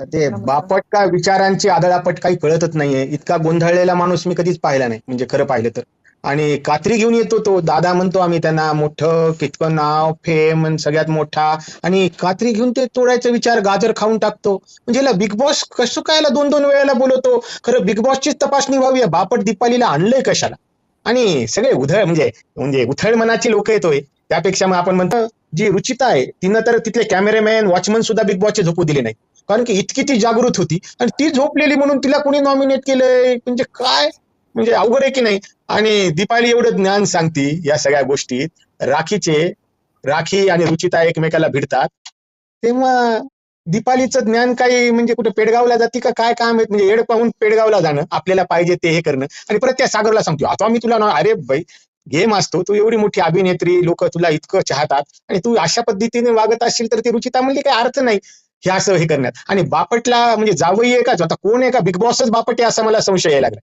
ते नमस्कार. बापट का विचारांची आदळापट काही कळतच नाहीये. इतका गोंधळलेला माणूस मी कधीच पाहिला नाही, म्हणजे खरं पाहिलं तर. आणि कात्री घेऊन येतो तो दादा, म्हणतो आम्ही त्यांना, मोठं कितकं नाव, फेम आणि सगळ्यात मोठा, आणि कात्री घेऊन ते तोडायचा विचार, गाजर खाऊन टाकतो. म्हणजे याला बिग बॉस कसं काय दोन दोन वेळेला बोलवतो? खरं बिग बॉसचीच तपासणी व्हावी, या बापट दीपालीला आणलंय कशाला? आणि सगळे उधळ म्हणजे म्हणजे उथळ मनाची लोक येतोय. त्यापेक्षा मग आपण म्हणतो जी रुचिता आहे, तिनं तर तिथले कॅमेरामॅन, वॉचमन सुद्धा बिग बॉसचे झोपू दिले नाही. कारण की इतकी ती जागृत होती, आणि ती झोपलेली म्हणून तिला कोणी नॉमिनेट केलंय? म्हणजे काय, म्हणजे अवघड आहे की नाही? आणि दीपाली एवढं ज्ञान सांगती या सगळ्या गोष्टीत. राखी आणि रुचिता एकमेकाला भिडतात, तेव्हा दीपालीचं ज्ञान काही म्हणजे कुठे पेडगावला जाते का काय काम आहे? म्हणजे येड पाहून पेडगावला जाणं, आपल्याला पाहिजे ते हे करणं, आणि परत त्या सागरला सांगतो आता मी तुला अरे भाई, गेम असतो, तू एवढी मोठी अभिनेत्री, लोक तुला इतकं चाहतात, आणि तू अशा पद्धतीने वागत असशील तर ती रुचिता म्हणली काही अर्थ नाही हे असं हे करण्यात. आणि बापटला म्हणजे जावई आहे का, आता कोण आहे का, बिग बॉसच बापट आहे असा मला संशय यायला लागला.